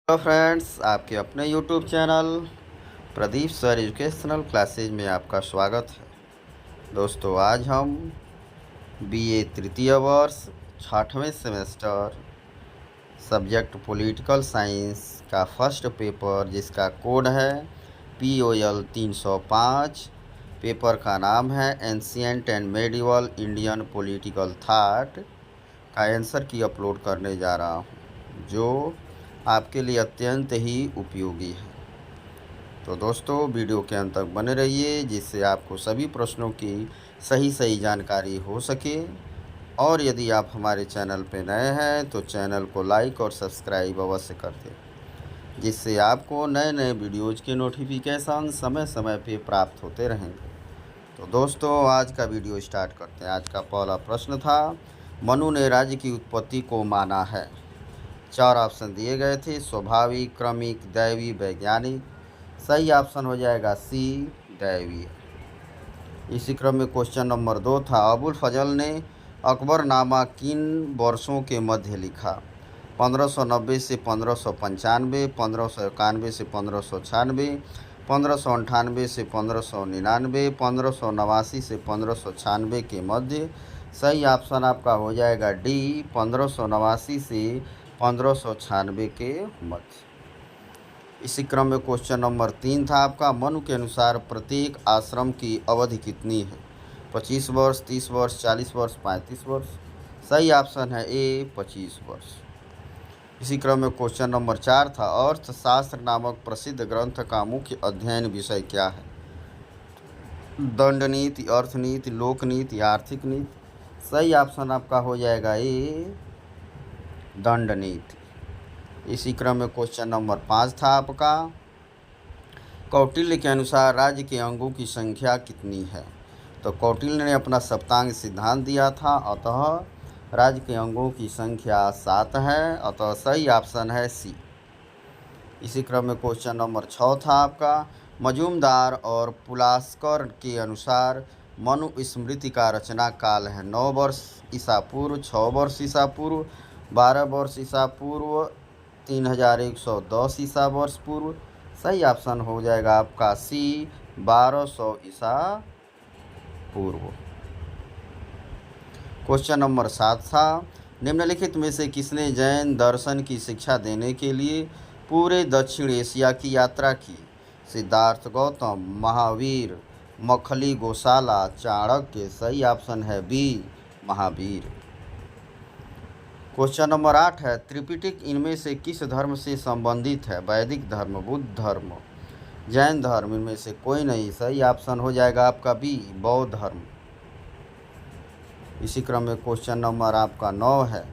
Hello friends, आपके अपने YouTube channel Pradeep sir educational classes में आपका स्वागत है। दोस्तों, आज हम बीए तृतीय वर्ष 6वें सेमेस्टर सब्जेक्ट पॉलिटिकल साइंस का फर्स्ट पेपर, जिसका कोड है POL 305। पेपर का नाम है ancient and medieval Indian political thought का आंसर की अपलोड करने जा रहा हूँ, जो आपके लिए अत्यंत ही उपयोगी है। तो दोस्तों, वीडियो के अंत तक बने रहिए, जिससे आपको सभी प्रश्नों की सही जानकारी हो सके। और यदि आप हमारे चैनल पर नए हैं तो चैनल को लाइक और सब्सक्राइब अवश्य कर दें, जिससे आपको नए नए वीडियोज़ के नोटिफिकेशन समय समय पे प्राप्त होते रहेंगे। तो दोस्तों, आज का वीडियो स्टार्ट करते हैं। आज का पहला प्रश्न था, मनु ने राज्य की उत्पत्ति को माना है। 4 ऑप्शन दिए गए थे, स्वाभाविक, क्रमिक, दैवीय, वैज्ञानिक। सही ऑप्शन हो जाएगा सी, दैवीय। इसी क्रम में क्वेश्चन नंबर 2 था, अबुल फजल ने अकबरनामा किन वर्षों के मध्य लिखा। 1590 से 1595, 1591 से 1596, 1598 से 1599, 1589 से 1596 के मध्य। सही ऑप्शन आपका हो जाएगा डी, 1589 से 1596 के मध्य। इसी क्रम में क्वेश्चन नंबर 3 था आपका, मनु के अनुसार प्रत्येक आश्रम की अवधि कितनी है। 25 वर्ष, 30 वर्ष, 40 वर्ष, 35 वर्ष। सही ऑप्शन है ए, 25 वर्ष। इसी क्रम में क्वेश्चन नंबर 4 था, अर्थशास्त्र नामक प्रसिद्ध ग्रंथ का मुख्य अध्ययन विषय क्या है। दंड नीति, अर्थनीति, लोकनीति, आर्थिक नीति। सही ऑप्शन आपका हो जाएगा ए, दंड नीति। इसी क्रम में क्वेश्चन नंबर 5 था आपका, कौटिल्य के अनुसार राज्य के अंगों की संख्या कितनी है। तो कौटिल्य ने अपना सप्तांग सिद्धांत दिया था, अतः राज्य के अंगों की संख्या 7 है, अतः सही ऑप्शन है सी। इसी क्रम में क्वेश्चन नंबर 6 था आपका, मजूमदार और पुलास्कर के अनुसार मनुस्मृति का रचना काल है। 9 वर्ष ईसा पूर्व, 6 वर्ष ईसा पूर्व, 12 वर्ष ईसा पूर्व, 3110 ईसा वर्ष पूर्व। सही ऑप्शन हो जाएगा आपका सी, 1200 ईसा पूर्व। क्वेश्चन नंबर 7 था, निम्नलिखित में से किसने जैन दर्शन की शिक्षा देने के लिए पूरे दक्षिण एशिया की यात्रा की। सिद्धार्थ गौतम, महावीर, मखली गोशाला, चाणक्य। सही ऑप्शन है बी, महावीर। क्वेश्चन नंबर 8 है, त्रिपिटक इनमें से किस धर्म से संबंधित है। वैदिक धर्म, बुद्ध धर्म, जैन धर्म। इनमें से कोई नहीं। सही ऑप्शन हो जाएगा आपका बी, बौद्ध धर्म। इसी क्रम में क्वेश्चन नंबर आपका 9 है,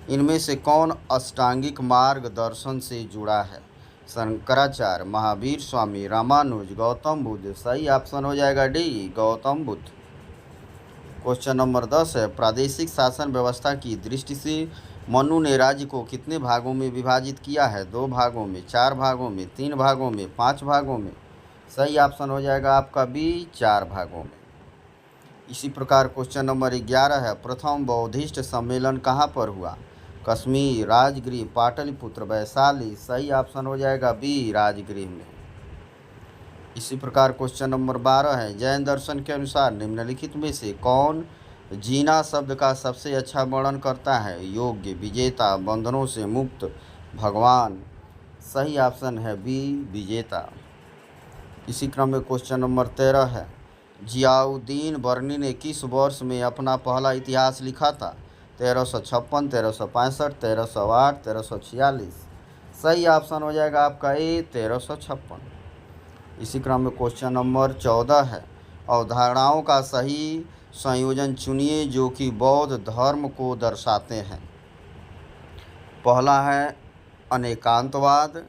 इनमें से कौन अष्टांगिक मार्ग दर्शन से जुड़ा है। शंकराचार्य, महावीर स्वामी, रामानुज, गौतम बुद्ध। सही ऑप्शन हो जाएगा D, Gautam Buddha. Question number 10 है, प्रादेशिक शासन व्यवस्था की दृष्टि से मनु ने राज्य को कितने भागों में विभाजित किया है। 2 भागों में, 4 भागों में, 3 भागों में, 5 भागों में। सही ऑप्शन हो जाएगा आपका बी, 4 भागों में। इसी प्रकार क्वेश्चन नंबर 11 है, प्रथम बौद्धिस्ट सम्मेलन कहाँ पर हुआ। कश्मीर, राजगृह, पाटलिपुत्र, वैशाली। सही ऑप्शन हो जाएगा बी, राजगृह में। इसी प्रकार क्वेश्चन नंबर 12 है, जैन दर्शन के अनुसार निम्नलिखित में से कौन जीना शब्द का सबसे अच्छा वर्णन करता है। योग्य, विजेता, बंधनों से मुक्त, भगवान। सही ऑप्शन है बी, विजेता। इसी क्रम में क्वेश्चन नंबर 13 है, जियाउद्दीन बर्नी ने किस वर्ष में अपना पहला इतिहास लिखा था। 1356, 1365, 1308, 1346। सही ऑप्शन हो जाएगा आपका ए, 1356। इसी क्रम में क्वेश्चन नंबर 14 है, अवधारणाओं का सही संयोजन चुनिए जो कि बौद्ध धर्म को दर्शाते हैं। पहला है अनेकांतवाद,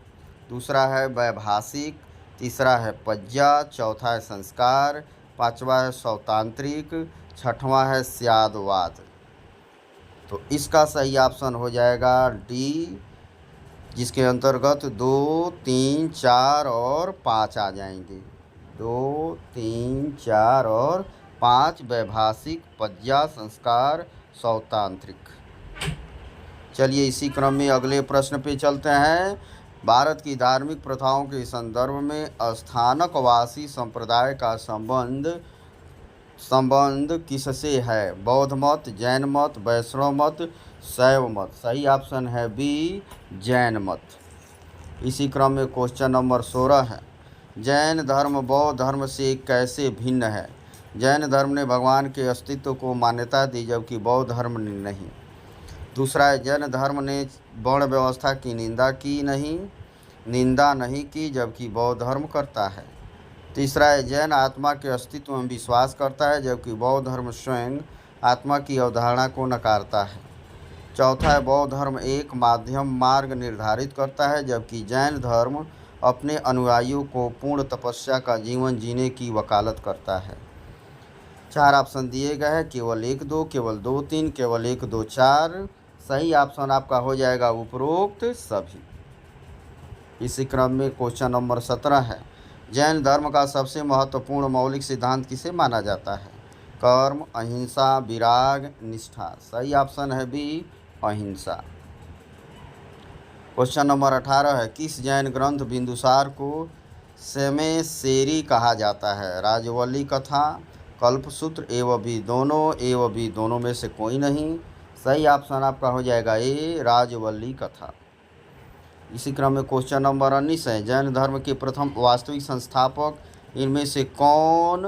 दूसरा है वैभाषिक, तीसरा है पज्जा, चौथा है संस्कार, पांचवा है सौतांत्रिक, छठवां है स्यादवाद। तो इसका सही ऑप्शन हो जाएगा डी, जिसके अंतर्गत 2, 3, 4 और 5 आ जाएंगे। 2, 3, 4 और 5 वैभाषिक, पज्जा, संस्कार, सौतांत्रिक। चलिए इसी क्रम में अगले प्रश्न पे चलते हैं। भारत की धार्मिक प्रथाओं के संदर्भ में स्थानकवासी संप्रदाय का संबंध किससे है? बौद्ध मत, जैन मत, वैष्णव मत, शैव मत। सही ऑप्शन है बी, जैन मत। इसी क्रम में क्वेश्चन नंबर 16 है, जैन धर्म बौद्ध धर्म से कैसे भिन्न है? जैन धर्म ने भगवान के अस्तित्व को मान्यता दी, जबकि बौद्ध धर्म ने नहीं। दूसरा है, जैन धर्म ने वर्ण व्यवस्था की निंदा नहीं की, जबकि बौद्ध धर्म करता है। तीसरा है, जैन आत्मा के अस्तित्व में विश्वास करता है, जबकि बौद्ध धर्म स्वयं आत्मा की अवधारणा को नकारता है। चौथा है, बौद्ध धर्म एक माध्यम मार्ग निर्धारित करता है, जबकि जैन धर्म अपने अनुयायियों को पूर्ण तपस्या का जीवन जीने की वकालत करता है। 4 ऑप्शन दिए गए हैं, केवल 1 2, केवल 2 3, केवल 1 2 4। सही ऑप्शन आपका हो जाएगा उपरोक्त सभी। इसी क्रम में क्वेश्चन नंबर 17 है, जैन धर्म का सबसे महत्वपूर्ण मौलिक सिद्धांत किसे माना जाता है? कर्म, अहिंसा, विराग, निष्ठा। सही ऑप्शन है बी, अहिंसा। क्वेश्चन नंबर 18 है, किस जैन ग्रंथ बिंदुसार को सेमेसेरी कहा जाता है? राजवल्ली कथा, कल्पसूत्र, एवं भी दोनों में से कोई नहीं। सही ऑप्शन आपका हो जाएगा ए, राजवल्ली कथा। इसी क्रम में क्वेश्चन नंबर 19 है, जैन धर्म के प्रथम वास्तविक संस्थापक इनमें से कौन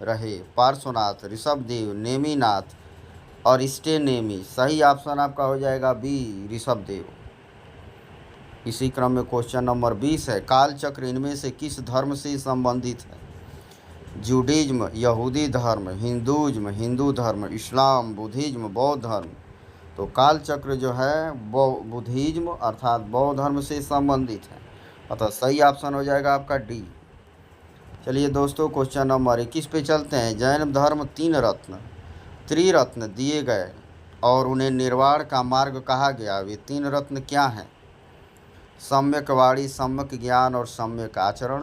रहे? पार्श्वनाथ, ऋषभदेव, नेमिनाथ और स्टेनेमी। सही ऑप्शन आपका हो जाएगा बी, ऋषभदेव। इसी क्रम में क्वेश्चन नंबर 20 है, कालचक्र इनमें से किस धर्म से संबंधित है? जूडिज्म, यहूदी धर्म, हिंदुज्म, हिंदू धर्म, इस्लाम, बुद्धिज्म, बौद्ध धर्म। तो कालचक्र जो है बुद्धिज्म अर्थात बौद्ध धर्म से संबंधित है, अतः सही ऑप्शन हो जाएगा आपका डी। चलिए दोस्तों, क्वेश्चन नंबर 21 पे चलते हैं। जैन धर्म 3 रत्न त्रिरत्न दिए गए और उन्हें निर्वाण का मार्ग कहा गया। वे 3 रत्न क्या हैं? सम्यक वाणी, सम्यक ज्ञान और सम्यक आचरण।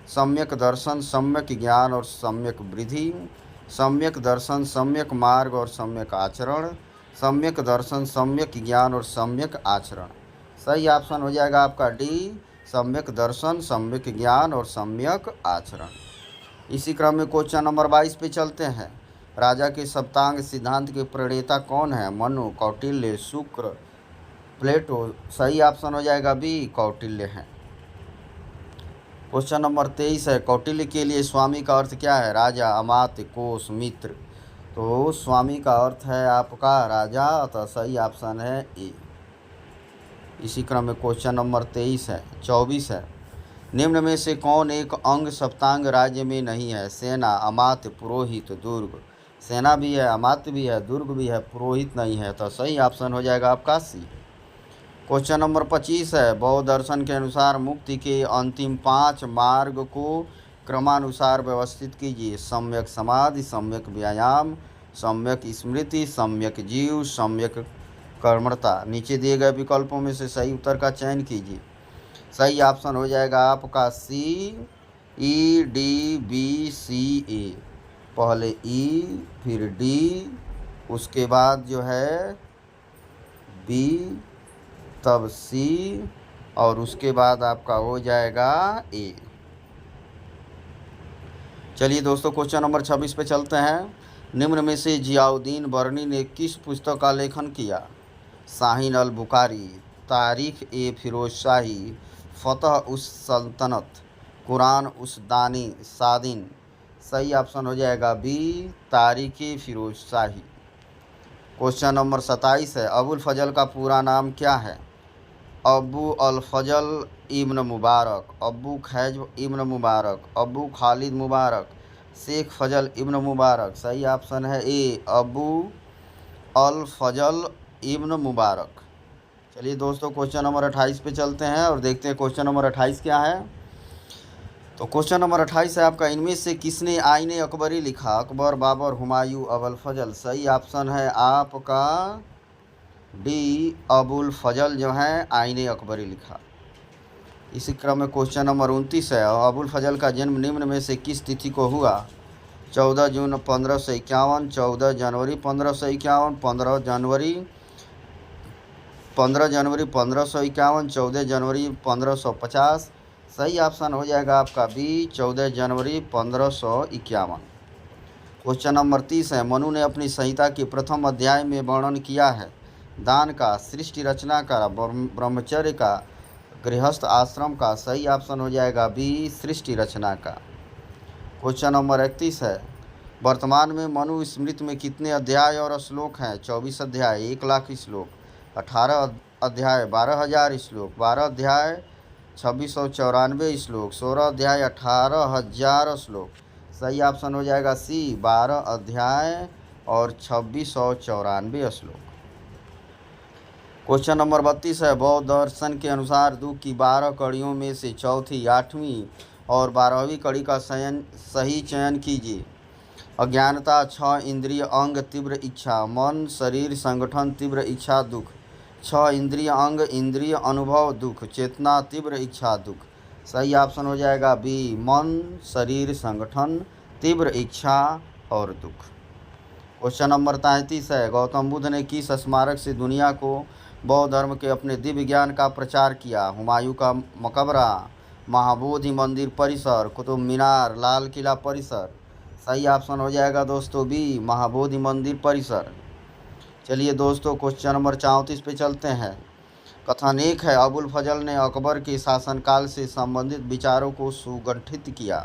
सम्यक दर्शन, सम्यक ज्ञान और सम्यक वृद्धि। सम्यक दर्शन, सम्यक मार्ग और सम्यक आचरण। सम्यक दर्शन, सम्यक ज्ञान और सम्यक आचरण। सही ऑप्शन हो जाएगा आपका डी, सम्यक दर्शन, सम्यक ज्ञान और सम्यक आचरण। इसी क्रम में क्वेश्चन नंबर 22 पे चलते हैं। राजा के सप्तांग सिद्धांत के प्रणेता कौन है? मनु, कौटिल्य, शुक्र, प्लेटो। सही ऑप्शन हो जाएगा बी, कौटिल्य है। क्वेश्चन नंबर 23 है, कौटिल्य के लिए स्वामी का अर्थ क्या है? राजा, अमात्य, कोश, मित्र। तो स्वामी का अर्थ है आपका राजा, अतः सही ऑप्शन है ए। इसी क्रम में क्वेश्चन नंबर 24 है, निम्न में से कौन एक अंग सप्तांग राज्य में नहीं है? सेना, अमात्य, पुरोहित, दुर्ग। सेना भी है, अमात्य भी है, दुर्ग भी है, पुरोहित नहीं है, तो सही ऑप्शन हो जाएगा आपका सी। क्वेश्चन नंबर 25 है, बौद्ध दर्शन के अनुसार मुक्ति के अंतिम 5 मार्ग को क्रमानुसार व्यवस्थित कीजिए। सम्यक समाधि, सम्यक व्यायाम, सम्यक स्मृति, सम्यक जीव, सम्यक कर्मणता। नीचे दिए गए विकल्पों में से सही उत्तर का चयन कीजिए। सही ऑप्शन हो जाएगा आपका सी, ई डी बी सी ए। पहले ई, फिर डी, उसके बाद जो है बी, तब सी और उसके बाद आपका हो जाएगा ए। चलिए दोस्तों, क्वेश्चन नंबर 26 पे चलते हैं। निम्न में से जियाउद्दीन बर्नी ने किस पुस्तक का लेखन किया? शाहीन अल बुखारी, तारीख ए फिरोज शाही, फतह उस सल्तनत, कुरान उस दानी सादिन। सही ऑप्शन हो जाएगा बी, तारीख ए फिरोज शाही। क्वेश्चन नंबर 27 है, अबुल फजल का पूरा नाम क्या है? अबू अल फजल इब्न मुबारक, अबू खैज इब्न मुबारक, अबू खालिद मुबारक, शेख फजल इब्न मुबारक। सही ऑप्शन है ए, अबू अल फजल इब्न मुबारक। चलिए दोस्तों, क्वेश्चन नंबर 28 पे चलते हैं और देखते हैं क्वेश्चन नंबर 28 क्या है। तो क्वेश्चन नंबर 28 है आपका, इनमें से किसने आईने अकबरी लिखा? अकबर, बाबर, हुमायूं, अबुल फजल। सही ऑप्शन है आपका डी, अबुल फजल जो है आईने अकबरी लिखा। इसी क्रम में क्वेश्चन नंबर 29 है, अबुल फजल का जन्म निम्न में से किस तिथि को हुआ? 14 जून 1551, 14 जनवरी 1551, 15 जनवरी 15 जनवरी 1551, 14 जनवरी 1550। सही ऑप्शन हो जाएगा आपका बी, 14 जनवरी 1551। क्वेश्चन नंबर 30 है, मनु ने अपनी संहिता के प्रथम अध्याय में वर्णन किया है दान का, सृष्टि रचना का, ब्रह्मचर्य का, गृहस्थ आश्रम का। सही ऑप्शन हो जाएगा बी, सृष्टि रचना का। क्वेश्चन नंबर 31 है, वर्तमान में मनु स्मृति में कितने अध्याय और श्लोक हैं? 24 अध्याय, 1,00,000 श्लोक, 18 अध्याय, 12,000 श्लोक, 12 अध्याय, 2694 श्लोक, 16 अध्याय, 18,000 श्लोक। सही ऑप्शन हो जाएगा सी, 12 अध्याय और 2694 श्लोक। क्वेश्चन नंबर 32 है, बौद्ध दर्शन के अनुसार दुख की 12 कड़ियों में से चौथी, 8वीं और 12वीं कड़ी का सही चयन कीजिए। अज्ञानता, 6 इंद्रिय अंग, तीव्र इच्छा, मन, शरीर, संगठन, तीव्र इच्छा, दुख। 6 इंद्रिय अंग, इंद्रिय अनुभव, दुख, चेतना, तीव्र इच्छा, दुख। सही ऑप्शन हो जाएगा बी, मन, शरीर, संगठन, तीव्र इच्छा और दुख। क्वेश्चन नंबर 33 है, गौतम बुद्ध ने किस स्मारक से दुनिया को बौद्ध धर्म के अपने दिव्य ज्ञान का प्रचार किया? हुमायूं का मकबरा, महाबोधि मंदिर परिसर, कुतुब मीनार, लाल किला परिसर। सही ऑप्शन हो जाएगा दोस्तों बी, महाबोधि मंदिर परिसर। चलिए दोस्तों क्वेश्चन नंबर 34 पे चलते हैं। कथन 1 है, अबुल फजल ने अकबर के शासनकाल से संबंधित विचारों को सुगठित किया।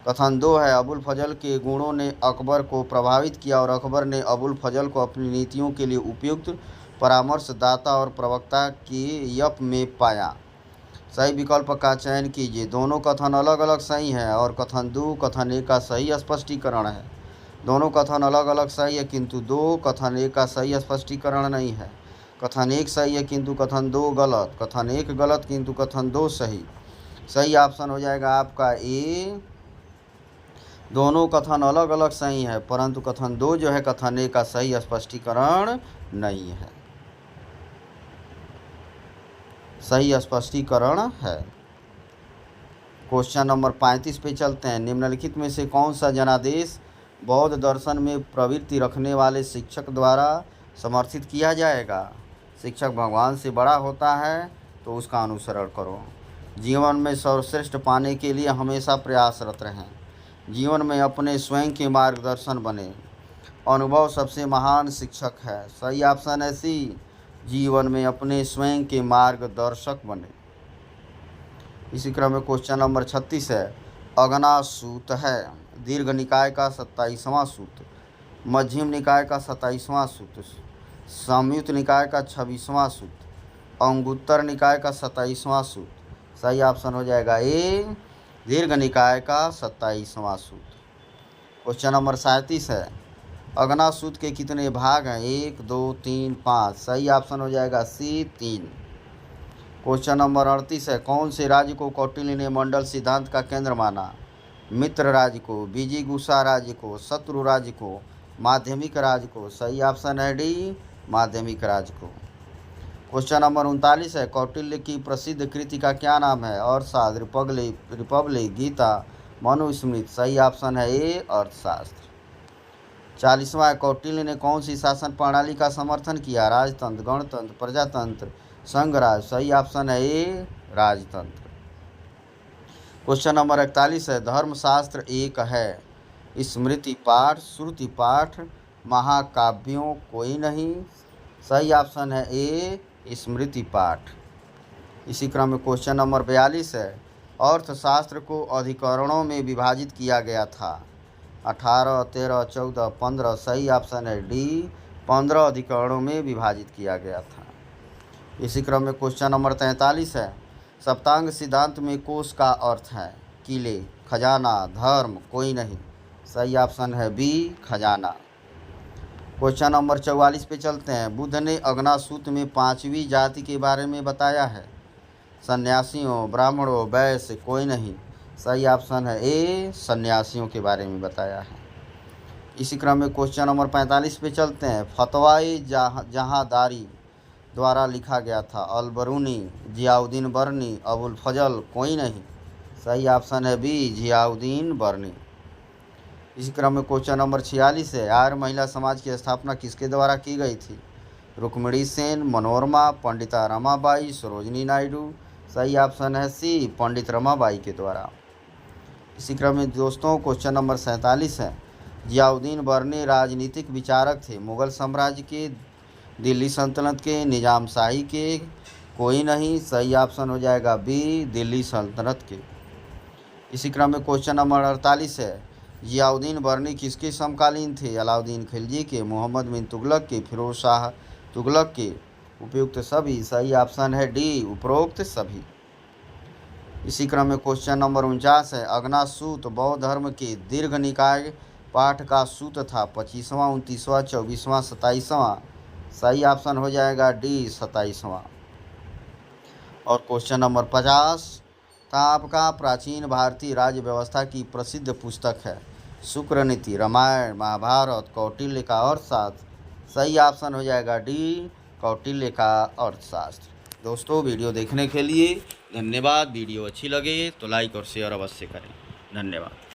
कथन 2 है, अबुल फजल के गुणों ने अकबर को प्रभावित किया और अकबर ने अबुल फजल को अपनी नीतियों के लिए उपयुक्त परामर्शदाता और प्रवक्ता की यप में पाया। सही विकल्प का चयन कीजिए। दोनों कथन अलग अलग सही हैं और कथन 2 कथन 1 का सही स्पष्टीकरण है। दोनों कथन अलग अलग सही है किंतु 2 कथन 1 का सही स्पष्टीकरण नहीं है। कथन 1 सही है किंतु कथन 2 गलत, कथन 1 गलत किंतु कथन 2 सही। सही ऑप्शन हो जाएगा आपका ए, दोनों कथन अलग अलग सही है परंतु कथन 2 जो है कथन 1 का सही स्पष्टीकरण नहीं है, सही स्पष्टीकरण है। क्वेश्चन नंबर 35 पे चलते हैं। निम्नलिखित में से कौन सा जनादेश बौद्ध दर्शन में प्रवृत्ति रखने वाले शिक्षक द्वारा समर्थित किया जाएगा? शिक्षक भगवान से बड़ा होता है तो उसका अनुसरण करो। जीवन में सर्वश्रेष्ठ पाने के लिए हमेशा प्रयासरत रहें। जीवन में अपने स्वयं के मार्गदर्शन बने। अनुभव सबसे महान शिक्षक है। सही ऑप्शन है सी, जीवन में अपने स्वयं के मार्गदर्शक बने। इसी क्रम में क्वेश्चन नंबर 36 है, अगना सूत है दीर्घ निकाय का 27वां सूत्र, मध्यम निकाय का 27वां सूत्र, संयुक्त निकाय का 26वां सूत्र, अंगुत्तर निकाय का 27वां सूत्र। सही ऑप्शन हो जाएगा ए, दीर्घ निकाय का 27वां सूत्र। क्वेश्चन नंबर 37 है, अगना सूत्र के कितने भाग हैं? 1, 2, 3, 5। सही ऑप्शन हो जाएगा सी, 3। क्वेश्चन नंबर 38 है, कौन से राज्य को कौटिल्य ने मंडल सिद्धांत का केंद्र माना? मित्र राज्य को, बीजीगुसा राज्य को, शत्रु राज्य को, माध्यमिक राज्य को। सही ऑप्शन है डी, माध्यमिक राज्य को। क्वेश्चन नंबर 39 है, कौटिल्य की प्रसिद्ध कृति का क्या नाम है? अर्थशास्त्र, रिपब्लिक, गीता, मनुस्मृति। सही ऑप्शन है ए, अर्थशास्त्र। 40वां है, कौटिल्य ने कौन सी शासन प्रणाली का समर्थन किया? राजतंत्र, गणतंत्र, प्रजातंत्र, संघराज। सही ऑप्शन है ए, राजतंत्र। क्वेश्चन नंबर 41 है, धर्मशास्त्र एक है, स्मृति पाठ, श्रुति पाठ, महाकाव्यों कोई नहीं। सही ऑप्शन है ए, स्मृति पाठ। इसी क्रम में क्वेश्चन नंबर 42 है, अर्थशास्त्र को अधिकरणों में विभाजित किया गया था? 18, 13, 14, 15। सही ऑप्शन है डी, 15 अधिकरणों में विभाजित किया गया था। इसी क्रम में क्वेश्चन नंबर 43 है, सप्तांग सिद्धांत में कोश का अर्थ है? किले, खजाना, धर्म कोई नहीं। सही ऑप्शन है बी, खजाना। क्वेश्चन नंबर 44 पे चलते हैं। बुद्ध ने अगना सूत्र में 5वीं जाति के बारे में बताया है? सन्यासियों, ब्राह्मणों, वैश्य कोई नहीं। सही ऑप्शन है ए, सन्यासियों के बारे में बताया है। इसी क्रम में क्वेश्चन नंबर 45 पे चलते हैं। फतवाए जहांदारी द्वारा लिखा गया था? अलबरूनी, जियाउद्दीन बर्नी, अबुल फजल कोई नहीं। सही ऑप्शन है बी, जियाउद्दीन बर्नी। इसी क्रम में क्वेश्चन नंबर 46 है, आर्य महिला समाज की स्थापना किसके द्वारा की गई थी? रुक्मिणी सेन, मनोरमा, पंडिता रमाबाई, सरोजनी नायडू। सही ऑप्शन है सी, पंडित रमाबाई के द्वारा। इसी क्रम में दोस्तों क्वेश्चन नंबर 47 है, जियाउद्दीन बर्नी राजनीतिक विचारक थे, मुगल साम्राज्य के, दिल्ली सल्तनत के, निजाम शाही के, कोई नहीं। सही ऑप्शन हो जाएगा बी, दिल्ली सल्तनत के। इसी क्रम में क्वेश्चन नंबर 48 है, जियाउद्दीन बर्नी किसके समकालीन थे, अलाउद्दीन खिलजी के, मोहम्मद बिन तुगलक के, फिरोज शाह तुगलक के, उपयुक्त सभी। सही ऑप्शन है डी, उपरोक्त सभी। इसी क्रम में क्वेश्चन नंबर 49 है, अगनासूत बौद्ध धर्म के दीर्घ निकाय पाठ का सूत था, 25वां, 29वां, 24वां, 27वां। सही ऑप्शन हो जाएगा डी, 27वां। और क्वेश्चन नंबर 50 था आपका, प्राचीन भारतीय राज्य व्यवस्था की प्रसिद्ध पुस्तक है, शुक्र नीति, रामायण, महाभारत, कौटिल्य का अर्थशास्त्र। सही ऑप्शन हो जाएगा डी, कौटिल्य का अर्थशास्त्र। दोस्तों वीडियो देखने के लिए धन्यवाद। वीडियो अच्छी लगे तो लाइक और शेयर अवश्य करें। धन्यवाद।